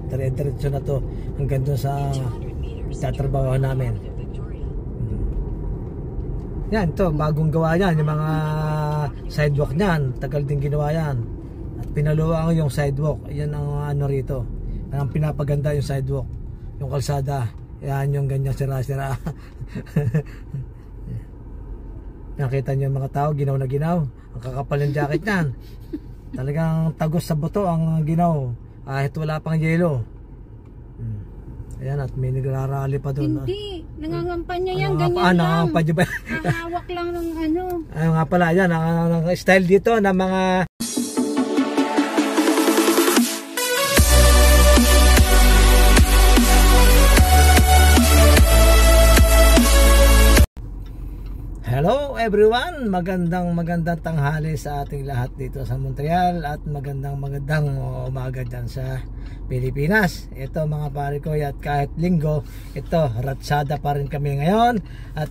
dire-diretso na to hanggang doon sa tatrabaho namin. Yan, to bagong gawa yan, yung mga sidewalk niyan, tagal din ginawa yan. At pinaluwa yung sidewalk. Yan ang ano rito, ang pinapaganda yung sidewalk, yung kalsada. Yan yung ganyan sira-sira. Nakita niyo yung mga tao, ginaw na ginaw. Ang kakapal ng jacket niyan. Talagang tagos sa buto ang ginaw. Kahit wala pang yelo. Ayan, at may nagrarally pa doon. Hindi, nangangampanya yan, ganyan lang. Nangangampanya ba? Hahawak lang ng ano. Ayun nga pala, yan, ang style dito ng mga... Hello everyone, magandang tanghali sa ating lahat dito sa Montreal at magandang umaga dyan sa Pilipinas. Ito mga pare ko, at kahit linggo, ito ratsada pa rin kami ngayon at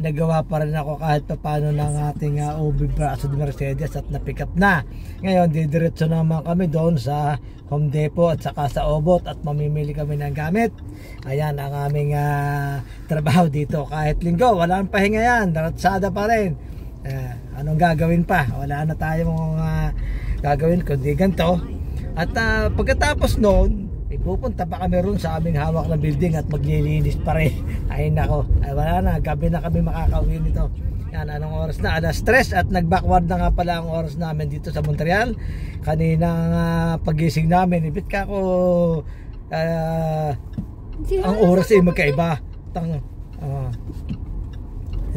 nagawa pa rin ako kahit paano ng ating OB braso de Mercedes at na-pick up na. Ngayon didiretso naman kami doon sa Home Depot at saka sa Obot at mamimili kami ng gamit. Ayan ang aming trabaho dito. Kahit linggo, wala nang pahinga yan. Ratsada pa rin. Anong gagawin pa? Wala na tayong gagawin kundi ganito. At pagkatapos noon, pupunta pa kami ron sa aming hawak na building at maglilinis pa rin. Ay nako, ay wala na. Gabi na kami makakauwi nito. Yan, anong oras na? Alas 3 at nag-backward na nga pala ang oras namin dito sa Montreal. Kaninang pagising namin, ibit ka ko ang oras ay magkaiba.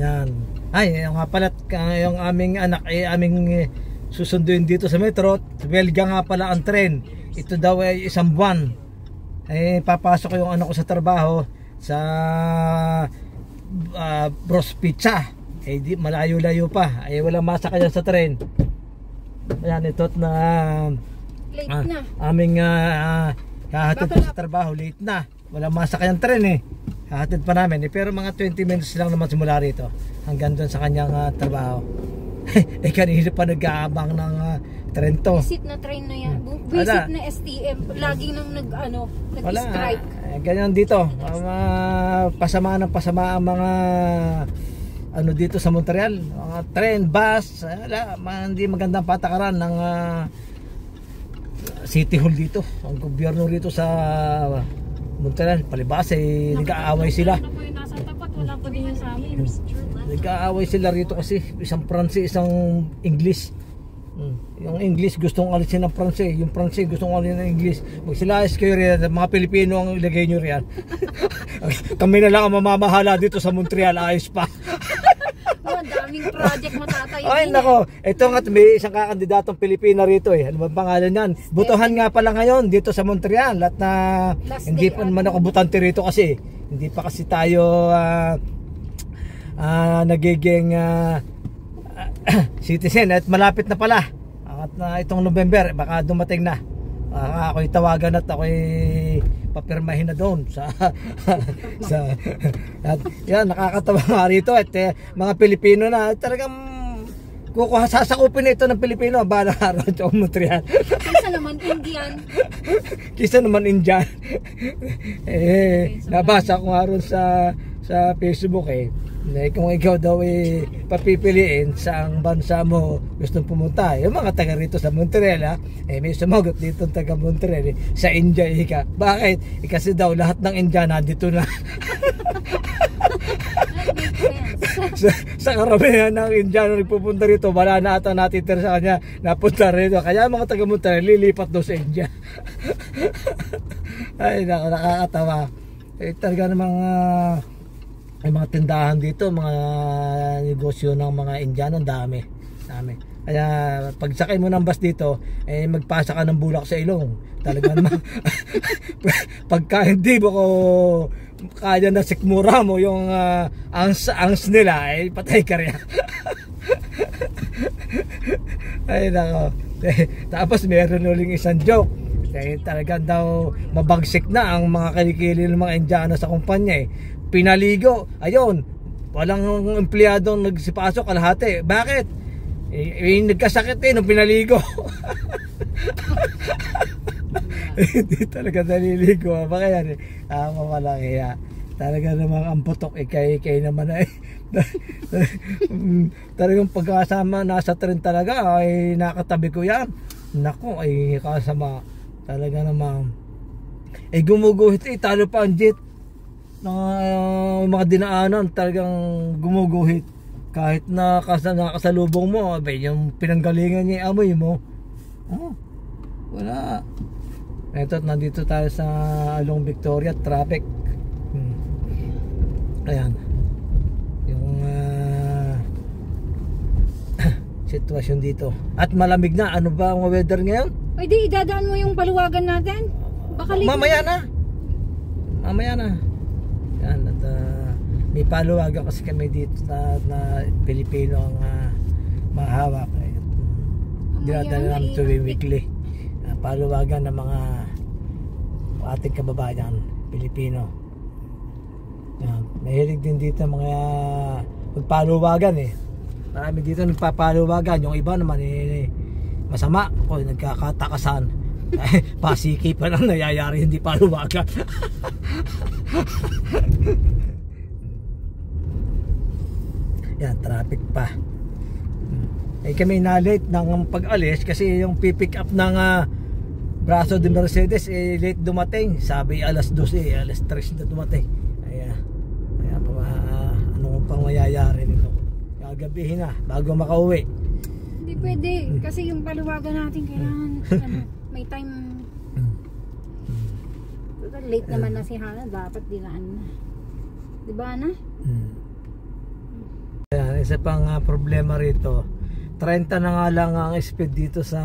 Yan. Ay, yung nga pala, yung aming anak ay aming susunduin dito sa metro. Belga nga pala ang tren. Ito daw ay isang buwan. Ay papasok ko yung anak ko sa trabaho sa Bros Pizza. Eh di malayo-layo pa. Ay walang masakyan sa tren. Ayan, ito na late na. Aming hahatid pa sa trabaho, late na. Walang masakyan tren eh. Hahatid pa namin pero mga 20 minutes lang naman simula rito hanggang doon sa kanyang trabaho. Eh kanina pa nag-aabang ng tren to. Visit na train na yan. Visit na STM. Lagi nang nag-strike. Ganyan dito. Pasama ng pasama ang mga ano dito sa Montreal. Mga tren, bus. Hindi magandang patakaran ng City Hall dito. Ang gobyerno rito sa Montreal. Palibas eh nag-aaway sila. Nasa tapat, wala pa din sa amin. Nag-aaway sila rito kasi isang Pranses, isang English. Yung English gustong alisin ng Pranses, yung Pranses gustong alisin ng English. Magsilayas kayo riyan, mga Pilipino ang ilagay nyo riyan. Kami na lang ang mamamahala dito sa Montreal, ayos pa. Daming project matatayo. Ay nako, ito nga may isang kakandidatong Pilipina rito eh. Ano bang pangalan niyan? Butuhan nga pala ngayon dito sa Montreal at hindi pa naman ako butante rito kasi hindi pa kasi tayo nagiging citizen at malapit na pala at itong November baka dumating na. Ako'y tawagan at ako'y papirmahin na doon sa at yan, nakakatawa nga rito at mga Pilipino na talagang sasakupin na ito ng Pilipino balang araw sa Montreal. Kisa naman Indian. Kisa naman Indian. Nabasa ko nga ron sa Facebook kung ikaw daw papipiliin saang bansa mo gustong pumunta, yung mga taga rito sa Montreal may sumagot dito taga Montreal sa India ika. Bakit? Kasi daw lahat ng India nandito na. sa karamihan ng Indiano nagpupunta rito, wala na ata natitira sa kanya, napunta rito, kaya mga taga Montreal lilipat daw sa India. Ay nakakatawa. Talaga namang may mga tindahan dito, mga negosyo ng mga Indiano, dami. Kaya pagsakay mo ng bus dito, magpasa ka ng bulak sa ilong. Talaga naman. Pagka hindi mo ko kaya na sikmura mo yung angs nila, patay ka rin. Ay nako. Tapos meron uling isang joke. Talagang daw mabagsik na ang mga kilikili ng mga Indiano sa kumpanya pinaligo, ayun, walang empleyadong nagsipasok kalahati. Bakit? Nagkasakit nung pinaligo. Hindi talaga naliligo. Baka yan eh. Ako pala kaya. Talaga namang ang putok ikay naman ay. Talagang pagkasama nasa tren talaga ay nakatabi ko yan. Nako ay kasama. Talaga namang ay gumuguhit eh. Talo pa ang jet. Mga dinaanan talagang gumuguhit. Kahit na nakasalubong mo, abay, yung pinanggalingan niya amoy mo. Oh, wala. Ito, nandito tayo sa Along Victoria traffic. Ayan. Yung sitwasyon dito. At malamig na. Ano ba ang weather ngayon? Pwede idadaan mo yung paluwagan natin? Baka mamaya na. Mamaya na. Yan. At may paluwagan kasi kami dito na Pilipino ang mahawak. Dinadala namin ito weekly. Paluwagan ng mga ating kababayan Pilipino. Yan. Mahilig din dito mga magpaluwagan eh. Marami dito nagpapaluwagan. Yung iba naman masama. O nagkakatakasan. Pasiki pa lang nayayari, hindi paluwagan. Yan, traffic pa. Kami na-late ng pag-alis kasi yung pipick up ng braso de Mercedes late dumating. Sabi alas 12 alas 3 na dumating. Kaya ano pang mayayari nito? Gagabihin na bago makauwi. Hindi pwede kasi yung paluwagan natin kailangan may time. Late naman na si Hana, dapat dinaan na. Diba na? Ayan, isa pang problema rito, 30 na nga lang ang speed dito sa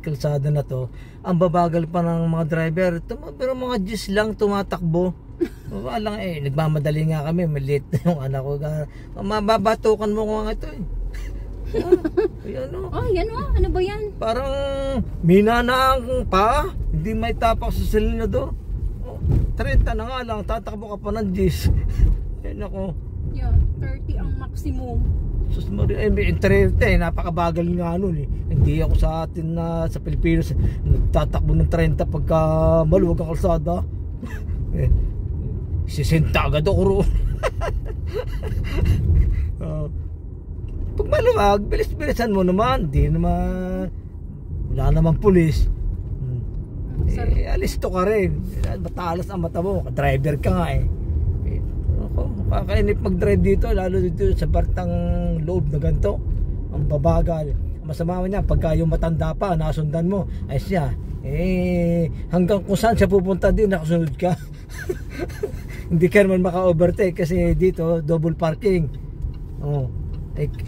kalsada na to. Ang babagal pa ng mga driver. Pero mga Diyos lang tumatakbo. Walang nagmamadali nga kami, maliit na yung anak ko. Mababatukan mo ko nga ito eh. Ayan o. Oh, yan o. Ano ba yan? Parang minana ang pa. Hindi may tapak sa silinador. 30 na nga lang, tatakbo ka pa ng Diyos. Ayan ako. Yeah, 30 ang maximum. Sus Maria, 30 napakabagal nga nun eh. Hindi ako sa atin na sa Pilipinas nagtatakbo ng 30 pagka maluwag ang kalsada. 60 agad ako roon. Pag maluwag, bilis-bilisan mo naman. Di naman, wala naman pulis. Alisto ka rin. Matalas ang mata mo. Driver ka nga eh. Kakainip mag-drive dito, lalo dito sa partang loob na ganito. Ang babagal. Masama niya pagka yung matanda pa nasundan mo, ay siya hanggang kung saan siya pupunta din nakasunod ka. Hindi ka naman maka-overtake kasi dito double parking.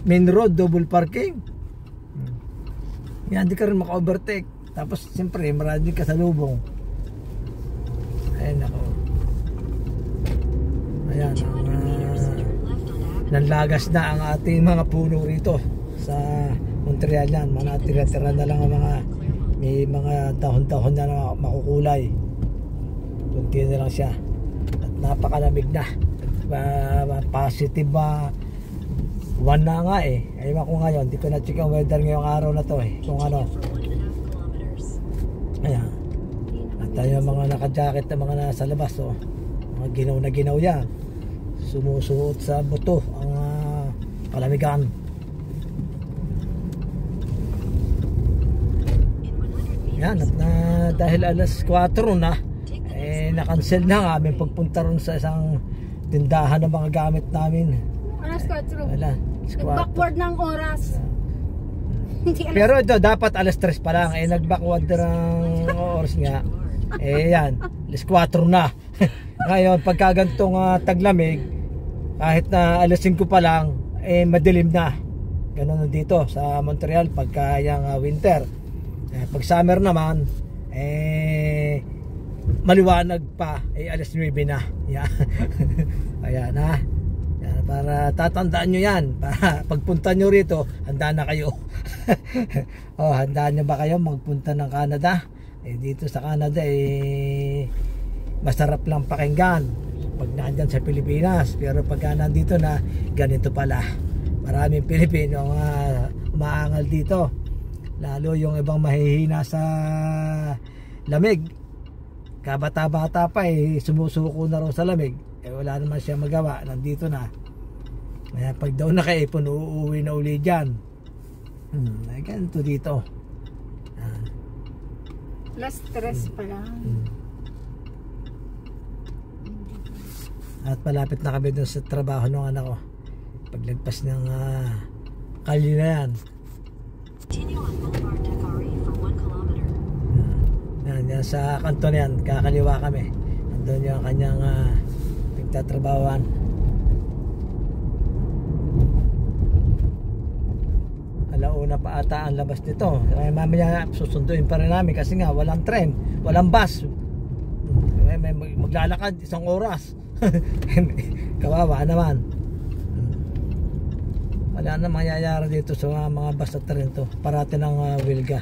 Main road double parking. Yan, hindi ka rin maka-overtake. Tapos siyempre marami ka sa lubong. Ayun ako. Ayan, nanlagas na ang ating mga puno rito sa Montreal yan. Mga tira-tira na lang ang may mga dahon-dahon na makukulay. Kunti na lang siya. At napakalamig na. Positive 1 na nga eh. Ayun ko ngayon, hindi ko na-check ang weather ngayong araw na to eh. Kung ano. Ayan. At tayo mga naka-jacket na mga nasa labas oh. Mga ginaw na ginaw yan. Sumusuot sa buto ang palamigan. Yan, at dahil alas 4 na na-cancel na nga aming pagpunta ron sa isang tindahan ng mga gamit namin. Alas 4. Backward ng oras. Pero ito dapat alas 3 pa lang nag-backward ng oras nga. Yan, alas 4 na. Ngayon pagkagantong taglamig, kahit na alas 5 pa lang madilim na. Ganun dito sa Montreal pagka yung winter. Pag summer naman maliwanag pa alas 9 na. Yan. Ayan na. Yan, para tatandaan nyo yan. Para pagpunta nyo rito, handa na kayo. Handaan nyo ba kayo magpunta ng Canada? Dito sa Canada masarap lang pakinggan pag nandyan sa Pilipinas. Pero pag nandito na, ganito pala. Maraming Pilipino umaangal dito. Lalo yung ibang mahihina sa lamig. kabata-bata pa sumusuko na raw sa lamig. Wala naman siya magawa, nandito na. Kaya pag daw nakaipon, uuwi na uli dyan. Ganito dito. Less stress pa lang. At malapit na kami dun sa trabaho ng anak ko. Paglagpas ng kalye na yan. Yan sa kanto na yan, kakaliwa kami. Nandun yung kanyang nagtatrabahoan. Alauna pa ata ang labas nito. Mamaya susunduin pa rin namin kasi nga walang tren, walang bus. May maglalakad 1 oras. Kawawa naman. Wala na mangyayari dito sa mga bus at tren to. Parati ng Wilga.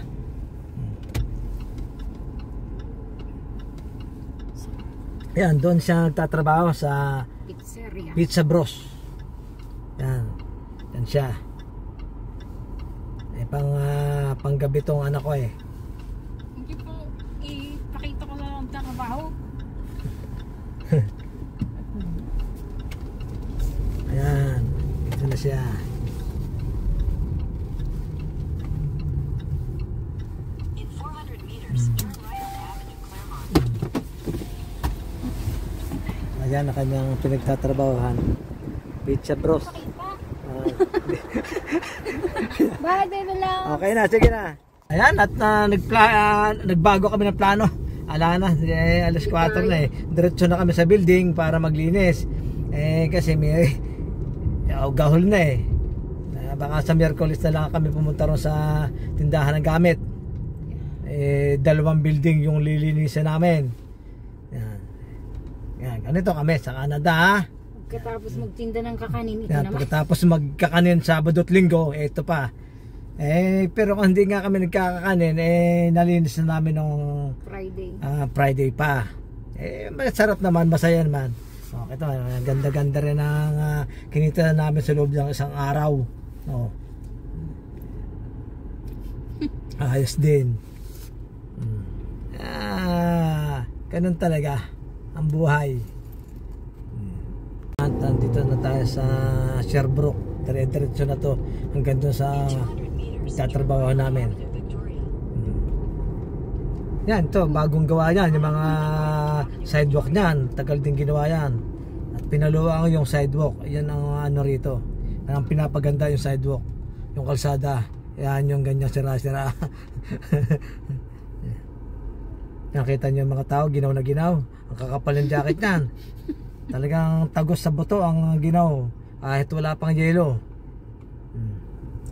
Yan, doon siya nagtatrabaho sa Pizzeria. Pizza Bros. Yan. Yan siya. Panggabi tong anak ko Hindi po, ipakita ko na lang ang trabaho. Ayan, ito na siya. In 400 meters, turn right on Avenue Claremont. Ayan na kanyang pinagtatrabahohan. Pizza Bros. Bakit na lang? Okay na, sige na. Ayan, at nagbago kami ng plano. Ala na, alas 4 na Diretso na kami sa building para maglinis. Kasi may gahol na baka sa Miyerkules na lang kami pumunta ron sa tindahan ng gamit. 2 building yung lilinisan namin. Yan, ganito kami sa Canada. Pagkatapos magtinda ng kakanin, ito Yan, naman. pagkatapos magkakanin Sabado at Linggo, ito pa. Pero kung hindi nga kami nagkakakanin, nalinis na namin nung Friday pa. Masarap naman, masaya naman. Ito, ganda-ganda rin ang kinita namin sa loob ng isang araw. Ayos din. Ganun talaga ang buhay. At nandito na tayo sa Sherbrooke. Dire-diretso na to hanggang doon sa tatrabaho namin. Yan, to bagong gawa yan. Yung mga sidewalk niyan, tagal din ginawa yan. At pinaluwa yung sidewalk. Yan ang ano rito. Ang pinapaganda yung sidewalk, yung kalsada. Yan yung ganyan sira-sira. Nakita niyo yung mga tao, ginaw na ginaw. Ang kakapal ng jacket niyan. Talagang tagos sa buto ang ginaw. Kahit wala pang yelo.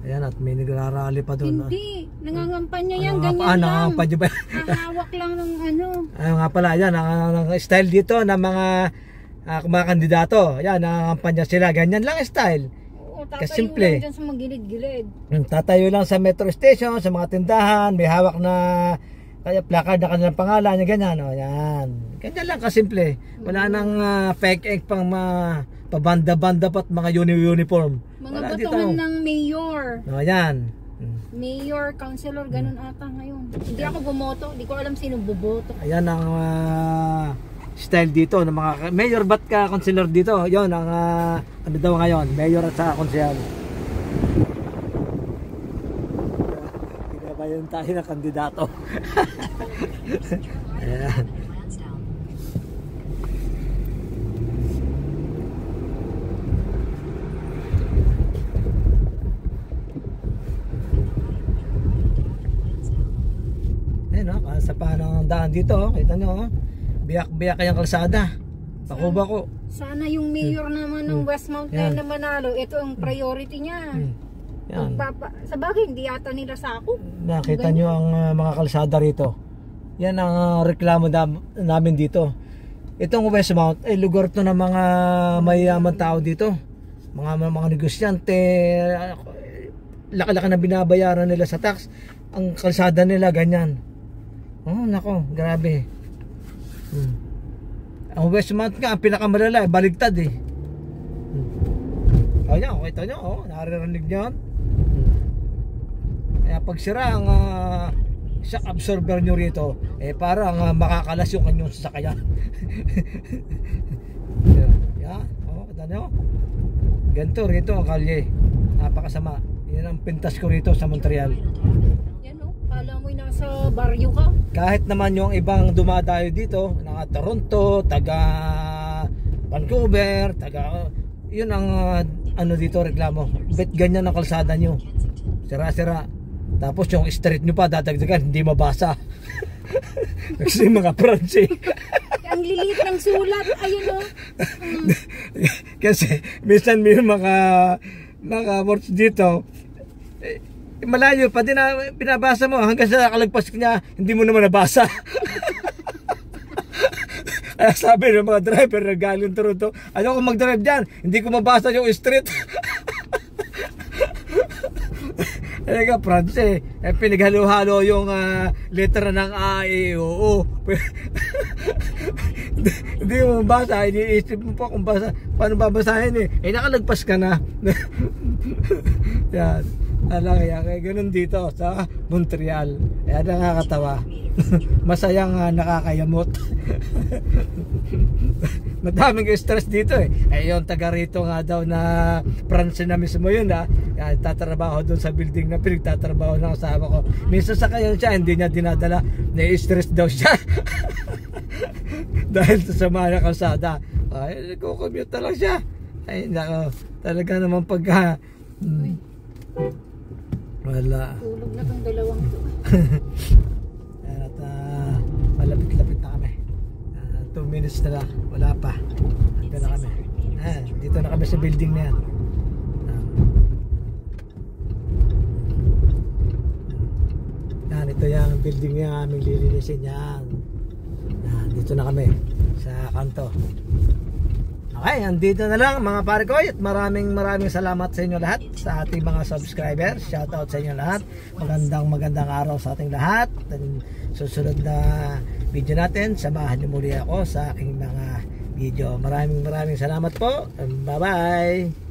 Ayan, at may nagrarally pa doon. Hindi, nangangampanya yan, ganyan lang. Nangangampanya ba? Hahawak lang ng ano. Ayun nga pala, yan, ang style dito ng mga kandidato. Yan, nangangampanya sila. Ganyan lang ang style. Oo, tatayo Kasimple. lang dyan sa magilid-gilid. Tatayo lang sa metro station, sa mga tindahan, may hawak na kaya placard na kanilang pangalan, ganyan. Yan. Ganyan lang kasimple. Wala nang fake egg pang pabanda-banda pat mga uniform. Mga Wala batuhan dito. ng mayor. Yan. Mayor, councilor, ganun ata ngayon. Hindi ako bumoto, hindi ko alam sino boboto. Ayan ang style dito ng mga mayor, ba't ka councilor dito? Yon ang ano daw ngayon, mayor at saka councilor. Pinabayan tayo ng kandidato. Ayan. Sa panang daan dito, kita nyo, biyak-biyak kayang kalsada. Bako-bako. Sana yung mayor naman ng Westmount Yan. na manalo, ito ang priority niya. Yan. Sa bagay, hindi yata nila sako. Nakita nyo ang mga kalsada rito. Yan ang reklamo namin dito. Itong Westmount ay lugar to ng mga mayayaman tao dito. Mga negosyante, laki-laki na binabayaran nila sa tax. Ang kalsada nila ganyan. Oh, nako, grabe. Ang Westmount nga, ang pinakamalala, baligtad eh. Ayan, kita nyo, naririnig nyo. Kaya pag sira ang shock absorber nyo rito, parang makakalas yung kanyang sasakyan. Yan, kita nyo. Ganito rito ang kalye. Napakasama. Yan ang pintas ko rito sa Montreal. Yan o, kala mo'y nasa baryo ka. Kahit naman yung ibang dumadayo dito, mga Toronto, taga Vancouver, yun ang ano dito reklamo. Bet ganyan ang kalsada nyo. Sira-sira. Tapos yung street nyo pa dadagdagan, hindi mabasa. Kasi mga Pranse. Ang lilit ng sulat, ayun o. Kasi minsan may mga words dito, malayo pa din na pinabasa mo hanggang sa kalagpas niya, hindi mo naman nabasa. Kaya sabi ng mga driver na galing Toronto, ayaw ko mag-drive dyan, hindi ko mabasa yung street. Talaga, Pranse, pinaghalo-halo yung letra ng A, E, O, O. Hindi mo mabasa, iniisip mo pa kung paano babasahin nakalagpas ka na. Yan, kaya ganun dito sa Montreal. Kaya nakakatawa. Masayang nakakayamot. Madaming stress dito yung taga rito nga daw na Pranse na mismo yun tatrabaho doon sa building na pinagtatrabaho ng asawa ko. Minsan sa kanya siya, hindi niya dinadala, na-stress daw siya. Dahil sa sama na kalsada. Nagko-commute na lang siya. Ay nako, talaga naman pagka wala. Tulog na tong dalawang to. At malapit-lapit na kami. 2 minutes na lang, wala pa. Hanggang na kami. Dito na kami sa building na yan. Ito yung building na aming lilinisin yan. Dito na kami sa kanto. Okay, andito na lang mga pare ko, at maraming salamat sa inyo lahat, sa ating mga subscribers. Shout out sa inyo lahat. Magandang araw sa ating lahat. Susunod na video natin, samahan niyo muli ako sa aking mga video. Maraming salamat po. Bye bye.